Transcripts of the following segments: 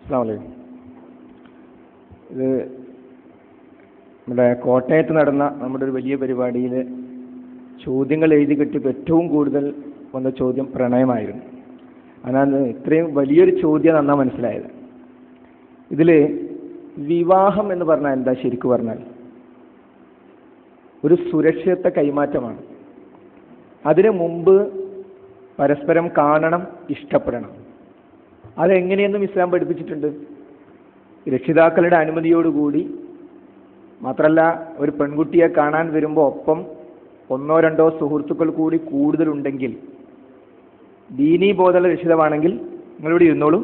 അസ്സലാമു അലൈക്കും. ഇത് നമ്മുടെ കോട്ടയത്ത് നടന്ന നമ്മുടെ ഒരു വലിയ പരിപാടിയിൽ ചോദ്യങ്ങൾ എഴുതി കിട്ടിയപ്പോൾ ഏറ്റവും കൂടുതൽ വന്ന ചോദ്യം പ്രണയമായിരുന്നു. അതാണ് ഇത്രയും വലിയൊരു ചോദ്യം എന്നാ മനസ്സിലായത്. ഇതിൽ വിവാഹം എന്ന് പറഞ്ഞാൽ എന്താ? ശരിക്കും പറഞ്ഞാൽ ഒരു സുരക്ഷിത കൈമാറ്റമാണ്. അതിനു മുമ്പ് പരസ്പരം കാണണം, ഇഷ്ടപ്പെടണം. അതെങ്ങനെയെന്നും ഇസ്ലാം പഠിപ്പിച്ചിട്ടുണ്ട്. രക്ഷിതാക്കളുടെ അനുമതിയോടുകൂടി, മാത്രമല്ല ഒരു പെൺകുട്ടിയെ കാണാൻ വരുമ്പോൾ ഒപ്പം ഒന്നോ രണ്ടോ സുഹൃത്തുക്കൾ കൂടി കൂടുതലുണ്ടെങ്കിൽ, ദീനീ ബോധമുള്ള രക്ഷിതാവാണെങ്കിൽ നിങ്ങളിവിടെ ഇരുന്നോളൂ,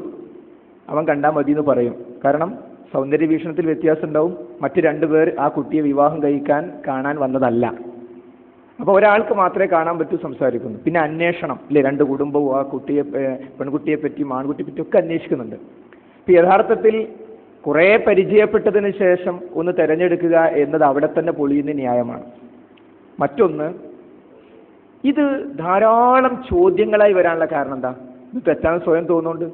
അവൻ കണ്ടാൽ മതി എന്ന് പറയും. കാരണം സൗന്ദര്യ വീക്ഷണത്തിൽ വ്യത്യാസം ഉണ്ടാവും. മറ്റ് രണ്ടുപേർ ആ കുട്ടിയെ വിവാഹം കഴിക്കാൻ കാണാൻ വന്നതല്ല. അപ്പോൾ ഒരാൾക്ക് മാത്രമേ കാണാൻ പറ്റൂ, സംസാരിക്കുന്നു. പിന്നെ അന്വേഷണം ഇല്ലേ, രണ്ട് കുടുംബവും ആ കുട്ടിയെ, പെൺകുട്ടിയെ പറ്റിയും ആൺകുട്ടിയെ പറ്റിയും ഒക്കെ അന്വേഷിക്കുന്നുണ്ട്. ഇപ്പം യഥാർത്ഥത്തിൽ കുറേ പരിചയപ്പെട്ടതിന് ശേഷം ഒന്ന് തിരഞ്ഞെടുക്കുക എന്നത് അവിടെ തന്നെ പൊളിയുന്ന ന്യായമാണ്. മറ്റൊന്ന്, ഇത് ധാരാളം ചോദ്യങ്ങളായി വരാനുള്ള കാരണം എന്താ? ഇത് തെറ്റാന്ന് സ്വയം തോന്നുന്നുണ്ട്,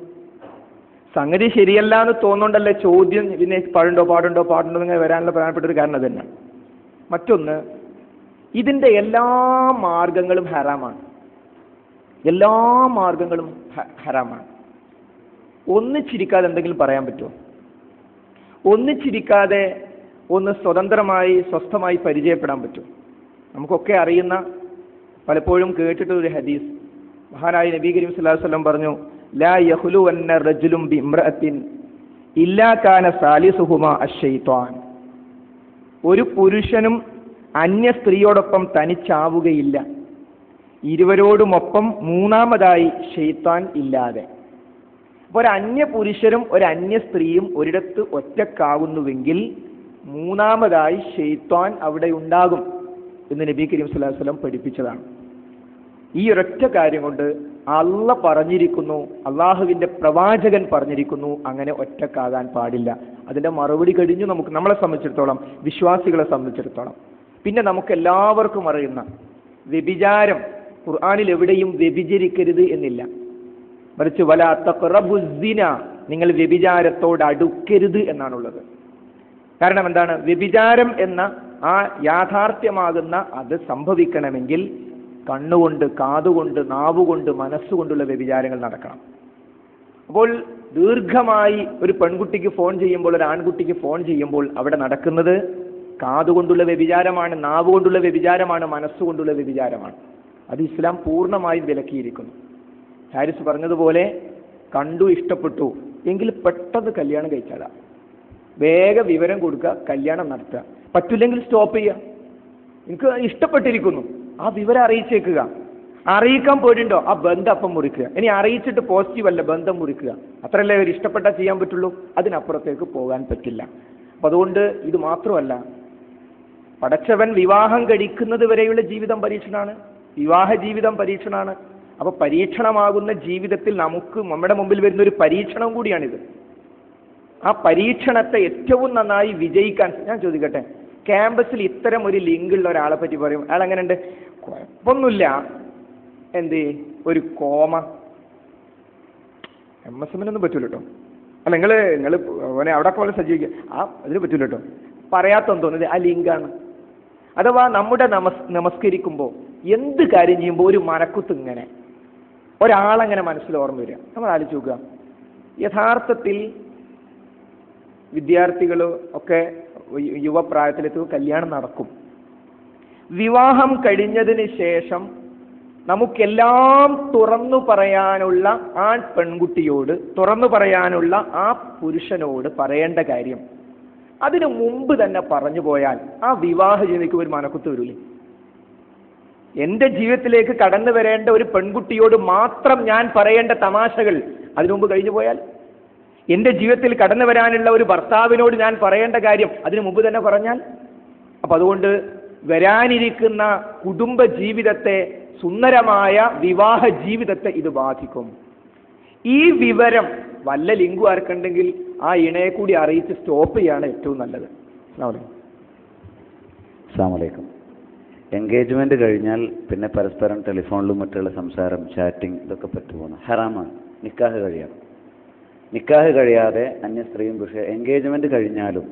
സംഗതി ശരിയല്ല എന്ന് തോന്നുന്നുണ്ടല്ലേ ചോദ്യം. പിന്നെ പാടുണ്ടോ ഇങ്ങനെ വരാനുള്ള പ്രധാനപ്പെട്ട ഒരു കാരണം അത് തന്നെയാണ്. മറ്റൊന്ന്, ഇതിൻ്റെ എല്ലാ മാർഗങ്ങളും ഹറാമാണ്. എല്ലാ മാർഗങ്ങളും ഹറാമാണ്. ഒന്നിച്ചിരിക്കാതെ എന്തെങ്കിലും പറയാൻ പറ്റുമോ? ഒന്നിച്ചിരിക്കാതെ ഒന്ന് സ്വതന്ത്രമായി സ്വസ്ഥമായി പരിചയപ്പെടാൻ പറ്റും? നമുക്കൊക്കെ അറിയുന്ന, പലപ്പോഴും കേട്ടിട്ടൊരു ഹദീസ്, മഹാനായ നബി കരീം സ്വല്ലല്ലാഹു അലൈഹി വസല്ലം പറഞ്ഞു, ലാ യഖ്ലുവന്ന റജുലുൻ ബിഇംറഅത്തിൻ ഇല്ലാ കാന സാലിസുഹുമാ അശ്ശൈത്വാൻ. ഒരു പുരുഷനും അന്യ സ്ത്രീയോടൊപ്പം തനിച്ചാവുകയില്ല, ഇരുവരോടുമൊപ്പം മൂന്നാമതായി ശൈത്താൻ ഇല്ലാതെ. അപ്പോൾ ഒരു അന്യ പുരുഷനും ഒരു അന്യ സ്ത്രീയും ഒരിടത്ത് ഒറ്റക്കാകുന്നുവെങ്കിൽ മൂന്നാമതായി ശൈത്താൻ അവിടെ ഉണ്ടാകും എന്ന് നബി കരീം സ്വല്ലല്ലാഹു അലൈഹി വസല്ലം പഠിപ്പിച്ചതാണ്. ഈ ഒരൊറ്റ കാര്യം കൊണ്ട് അള്ള പറഞ്ഞിരിക്കുന്നു, അള്ളാഹുവിൻ്റെ പ്രവാചകൻ പറഞ്ഞിരിക്കുന്നു, അങ്ങനെ ഒറ്റക്കാകാൻ പാടില്ല. അതിൻ്റെ മറുപടി കഴിഞ്ഞു. നമ്മളെ സംബന്ധിച്ചിടത്തോളം, വിശ്വാസികളെ സംബന്ധിച്ചിടത്തോളം. പിന്നെ നമുക്ക് എല്ലാവർക്കും അറിയുന്ന വ്യഭിചാരം, ഖുർആനിൽ എവിടെയും വ്യഭിചരിക്കരുത് എന്നില്ല, മറിച്ച് വലാ തഖ്റബുസ്സിന, നിങ്ങൾ വ്യഭിചാരത്തോട് അടുക്കരുത് എന്നാണുള്ളത്. കാരണം എന്താണ്? വ്യഭിചാരം എന്ന ആ യാഥാർത്ഥ്യമാകുന്ന അത് സംഭവിക്കണമെങ്കിൽ കണ്ണുകൊണ്ട്, കാതുകൊണ്ട്, നാവുകൊണ്ട്, മനസ്സുകൊണ്ടുള്ള വ്യഭിചാരങ്ങൾ നടക്കണം. അപ്പോൾ ദീർഘമായി ഒരു പെൺകുട്ടിക്ക് ഫോൺ ചെയ്യുമ്പോൾ, ഒരു ആൺകുട്ടിക്ക് ഫോൺ ചെയ്യുമ്പോൾ അവിടെ നടക്കുന്നത് കാതുകൊണ്ടുള്ള വ്യഭിചാരമാണ്, നാവുകൊണ്ടുള്ള വ്യഭിചാരമാണ്, മനസ്സുകൊണ്ടുള്ള വ്യഭിചാരമാണ്. അത് ഇസ്ലാം പൂർണ്ണമായും വിലക്കിയിരിക്കുന്നു. ഹാരിസ് പറഞ്ഞതുപോലെ, കണ്ടു, ഇഷ്ടപ്പെട്ടു എങ്കിൽ പെട്ടെന്ന് കല്യാണം കഴിച്ചാലാ, വേഗം വിവരം കൊടുക്കുക, കല്യാണം നടത്തുക. പറ്റില്ലെങ്കിൽ സ്റ്റോപ്പ് ചെയ്യുക. എനിക്ക് ഇഷ്ടപ്പെട്ടിരിക്കുന്നു, ആ വിവരം അറിയിച്ചേക്കുക. അറിയിക്കാൻ പോയിട്ടുണ്ടോ, ആ ബന്ധം അപ്പം മുറിക്കുക. ഇനി അറിയിച്ചിട്ട് പോസിറ്റീവ് അല്ല, ബന്ധം മുറിക്കുക. അത്രയല്ലേ ഒരു ഇഷ്ടപ്പെട്ടാൽ ചെയ്യാൻ പറ്റുള്ളൂ, അതിനപ്പുറത്തേക്ക് പോകാൻ പറ്റില്ല. അപ്പം അതുകൊണ്ട് ഇത് മാത്രമല്ല, പടച്ചവൻ വിവാഹം കഴിക്കുന്നത് വരെയുള്ള ജീവിതം പരീക്ഷണമാണ്, വിവാഹ ജീവിതം പരീക്ഷണമാണ്. അപ്പോൾ പരീക്ഷണമാകുന്ന ജീവിതത്തിൽ നമുക്ക് നമ്മുടെ മുമ്പിൽ വരുന്ന ഒരു പരീക്ഷണം കൂടിയാണിത്. ആ പരീക്ഷണത്തെ ഏറ്റവും നന്നായി വിജയിക്കാൻ, ഞാൻ ചോദിക്കട്ടെ, ക്യാമ്പസിൽ ഇത്തരം ഒരു ലിങ്ക് ഉള്ള ഒരാളെ പറ്റി പറയും, അയാൾ എങ്ങനെയുണ്ട്? കുഴപ്പമൊന്നുമില്ല, എന്ത് ഒരു കോമ. MSMനൊന്നും പറ്റൂല കേട്ടോ. അല്ല, നിങ്ങൾ അവനെ അവിടെ പോലെ സജ്ജീവിക്കുക, അതിന് പറ്റൂല കേട്ടോ. പറയാത്തെന്ന് തോന്നുന്നത് ആ ലിങ്കാണ്. അഥവാ നമ്മുടെ നമസ്കരിക്കുമ്പോൾ, എന്ത് കാര്യം ചെയ്യുമ്പോൾ ഒരു മനക്കുത്ത് ഇങ്ങനെ ഒരാളങ്ങനെ മനസ്സിൽ ഓർമ്മ വരിക. നമ്മൾ ആലോചിച്ച് നോക്കുക. യഥാർത്ഥത്തിൽ വിദ്യാർത്ഥികൾ ഒക്കെ യുവപ്രായത്തിലെത്തുമ്പോൾ കല്യാണം നടക്കും. വിവാഹം കഴിഞ്ഞതിന് ശേഷം നമുക്കെല്ലാം തുറന്നു പറയാനുള്ള ആ പെൺകുട്ടിയോട്, തുറന്നു പറയാനുള്ള ആ പുരുഷനോട് പറയേണ്ട കാര്യം അതിനു മുമ്പ് തന്നെ പറഞ്ഞു പോയാൽ ആ വിവാഹ ജീവിതയ്ക്ക് ഒരു മനക്കുത്ത് വരില്ലേ? എൻ്റെ ജീവിതത്തിലേക്ക് കടന്നു വരേണ്ട ഒരു പെൺകുട്ടിയോട് മാത്രം ഞാൻ പറയേണ്ട തമാശകൾ അതിനു മുമ്പ് കഴിഞ്ഞു പോയാൽ, എൻ്റെ ജീവിതത്തിൽ കടന്നു വരാനുള്ള ഒരു ഭർത്താവിനോട് ഞാൻ പറയേണ്ട കാര്യം അതിനു മുമ്പ് തന്നെ പറഞ്ഞാൽ, അപ്പം അതുകൊണ്ട് വരാനിരിക്കുന്ന കുടുംബ ജീവിതത്തെ, സുന്ദരമായ വിവാഹ ജീവിതത്തെ ഇത് ബാധിക്കും. ഈ വിവരം വല്ല ലിങ്കു ആർക്കുണ്ടെങ്കിൽ ആ ഇണയെ കൂടി അറിയിച്ച് സ്റ്റോപ്പ് ചെയ്യാണ് ഏറ്റവും നല്ലത്. അസ്സലാമു അലൈക്കും. എൻഗേജ്മെന്റ് കഴിഞ്ഞാൽ പിന്നെ പരസ്പരം ടെലിഫോണിലും മറ്റുള്ള സംസാരം, ചാറ്റിംഗ് ഇതൊക്കെ പറ്റുപോകുന്നു, ഹറാമാണ്. നിക്കാഹ് കഴിയണം. നിക്കാഹ് കഴിയാതെ അന്യ സ്ത്രീയും പുരുഷ എൻഗേജ്മെന്റ് കഴിഞ്ഞാലും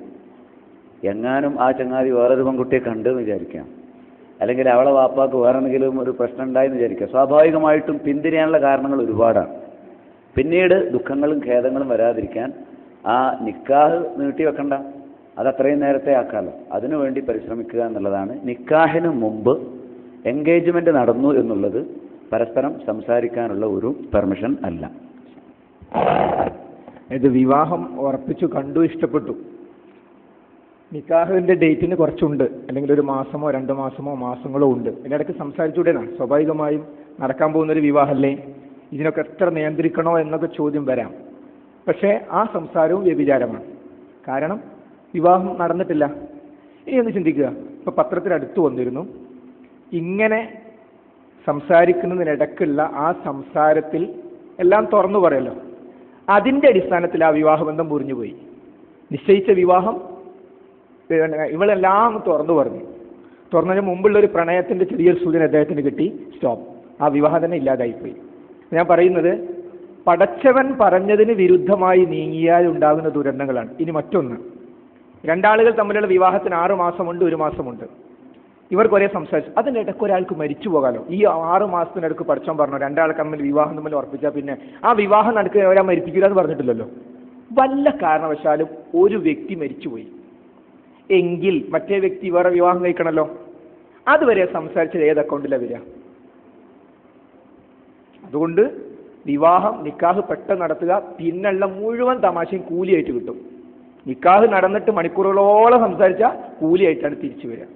എങ്ങാനും ആ ചങ്ങാതി വേറൊരു പെൺകുട്ടിയെ കണ്ടെന്ന് വിചാരിക്കാം, അല്ലെങ്കിൽ അവളെ വാപ്പാക്ക് വേറെ എന്തെങ്കിലും ഒരു പ്രശ്നം ഉണ്ടായെന്ന് വിചാരിക്കുക, സ്വാഭാവികമായിട്ടും പിന്തിരിയാനുള്ള കാരണങ്ങൾ ഒരുപാടാണ്. പിന്നീട് ദുഃഖങ്ങളും ഖേദങ്ങളും വരാതിരിക്കാൻ ആ നിക്കാഹ് നീട്ടിവെക്കണ്ട, അത് അത്രയും നേരത്തെ ആക്കാമല്ലോ. അതിനുവേണ്ടി പരിശ്രമിക്കുക എന്നുള്ളതാണ്. നിക്കാഹിന് മുമ്പ് എൻഗേജ്മെന്റ് നടന്നു എന്നുള്ളത് പരസ്പരം സംസാരിക്കാനുള്ള ഒരു പെർമിഷൻ അല്ല. ഇത് വിവാഹം ഉറപ്പിച്ചു, കണ്ടു, ഇഷ്ടപ്പെട്ടു, നിക്കാഹിന്റെ ഡേറ്റിന് കുറച്ചുണ്ട്, അല്ലെങ്കിൽ ഒരു മാസമോ 2 മാസമോ മാസങ്ങളോ ഉണ്ട്, ഇതിനിടയ്ക്ക് സംസാരിച്ചുകൂടെയാണ്. സ്വാഭാവികമായും നടക്കാൻ പോകുന്നൊരു വിവാഹമല്ലേ, ഇതിനൊക്കെ എത്ര നിയന്ത്രിക്കണോ എന്നൊക്കെ ചോദ്യം വരാം. പക്ഷേ ആ സംസാരവും വ്യഭിചാരമാണ്. കാരണം വിവാഹം നടന്നിട്ടില്ല. ഇനി ഒന്ന് ചിന്തിക്കുക, ഇപ്പൊ പത്രത്തിൽ അടുത്ത് വന്നിരുന്നു, ഇങ്ങനെ സംസാരിക്കുന്നതിനിടക്കുള്ള ആ സംസാരത്തിൽ എല്ലാം തുറന്നു പറയല്ലോ, അതിന്റെ അടിസ്ഥാനത്തിൽ ആ വിവാഹബന്ധം മുറിഞ്ഞുപോയി. നിശ്ചയിച്ച വിവാഹം ഇവളെല്ലാം തുറന്നു പറഞ്ഞു. തുറന്നതിന് മുമ്പുള്ള ഒരു പ്രണയത്തിന്റെ ചെറിയൊരു സൂചന അദ്ദേഹത്തിന് കിട്ടി, സ്റ്റോപ്പ്, ആ വിവാഹം തന്നെ ഇല്ലാതായിപ്പോയി. ഞാൻ പറയുന്നത് പടച്ചവൻ പറഞ്ഞതിന് വിരുദ്ധമായി നീങ്ങിയാൽ ഉണ്ടാകുന്ന ദുരന്തങ്ങളാണ്. ഇനി മറ്റൊന്ന്, 2 ആളുകൾ തമ്മിലുള്ള വിവാഹത്തിന് 6 മാസമുണ്ട്, 1 മാസമുണ്ട്. ഇവർക്ക് ഒരേ സംസാരിച്ചു, അതിൻ്റെ ഇടയ്ക്ക് ഒരാൾക്ക് മരിച്ചു പോകാലോ. ഈ 6 മാസത്തിനിടയ്ക്ക് പഠിച്ചോൻ പറഞ്ഞു 2 ആൾ തമ്മിൽ വിവാഹം തമ്മിൽ ഉറപ്പിച്ചാൽ പിന്നെ ആ വിവാഹം നടക്കുക ഒരാൾ മരിപ്പിക്കില്ല എന്ന് പറഞ്ഞിട്ടില്ലല്ലോ. വല്ല കാരണവശാലും ഒരു വ്യക്തി മരിച്ചുപോയി എങ്കിൽ മറ്റേ വ്യക്തി വേറെ വിവാഹം കഴിക്കണമല്ലോ. അതുവരെ സംസാരിച്ചത് ഏത് അക്കൗണ്ടിലാണ് വരിക? അതുകൊണ്ട് വിവാഹം, നിക്കാഹ് പെട്ടെന്ന് നടത്തുക, പിന്നുള്ള മുഴുവൻ തമാശയും കൂലിയായിട്ട് കിട്ടും. നിക്കാഹ് നടന്നിട്ട് മണിക്കൂറുകളോളം സംസാരിച്ചാൽ കൂലിയായിട്ടാണ് തിരിച്ചു വരിക.